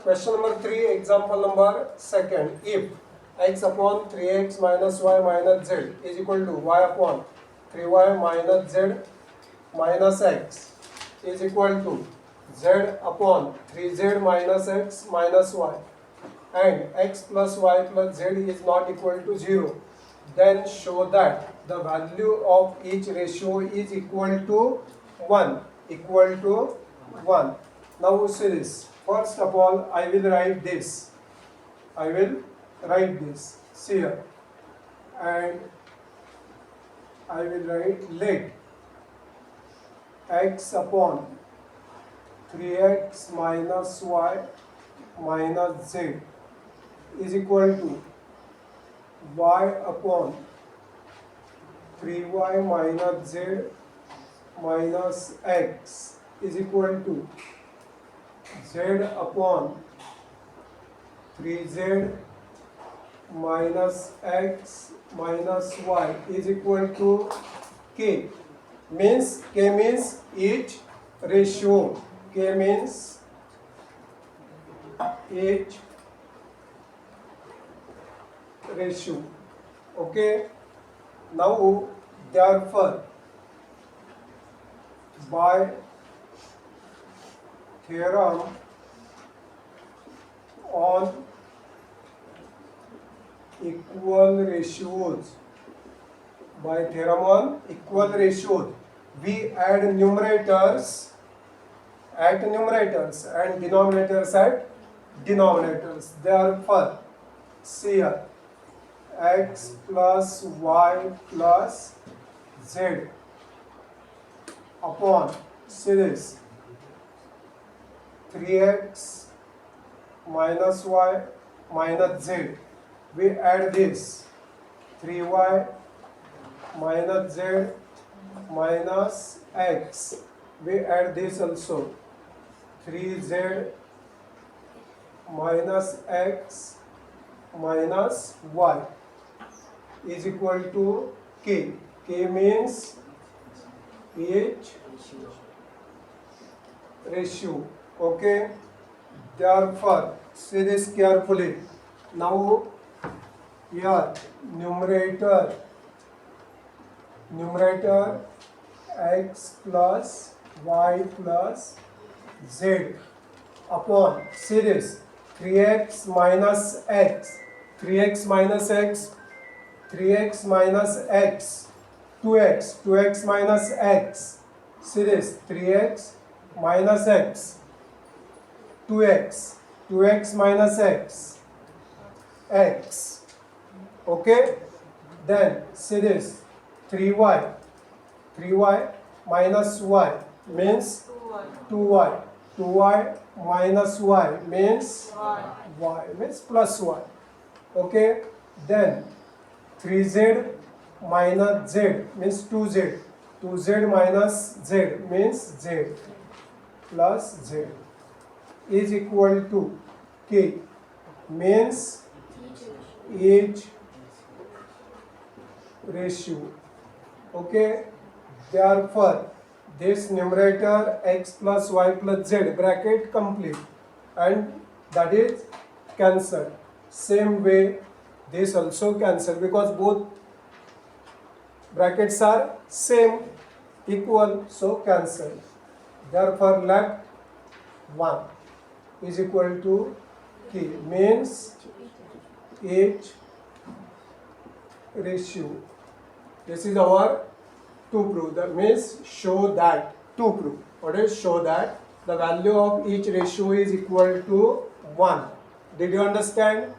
Question number 3, example number 2nd. If x upon 3x minus y minus z is equal to y upon 3y minus z minus x is equal to z upon 3z minus x minus y, and x plus y plus z is not equal to 0, then show that the value of each ratio is equal to 1. Equal to 1. Now see this. First of all, I will write this. See here. And I will write let x upon 3x minus y minus z is equal to y upon 3y minus z minus x is equal to z upon 3z minus x minus y is equal to k. K means each ratio. K means each ratio. Okay. Now therefore by theorem on equal ratios, we add numerators at numerators and denominators at denominators. Therefore, see here, x plus y plus z upon, see this, 3x minus y minus z. We add this 3y minus z minus x. We add this also 3z minus x minus y is equal to k. K means each ratio. Okay. Therefore, see this carefully. Now here numerator x plus y plus z upon, see this, 3x minus x 2x minus x 2x minus x, see this, 3x minus x 2x minus x. Okay, then see this, 3y minus y means 2y minus y means y means plus y. Okay, then 3z minus z means 2z minus z means z plus z is equal to k, means each ratio. Okay, therefore this numerator x plus y plus z bracket complete and that is cancelled. Same way this also cancelled because both brackets are same, equal, so cancelled. Therefore left 1 is equal to k, means each ratio. This is our to prove. That means show that, to prove. What is show that the value of each ratio is equal to 1. Did you understand?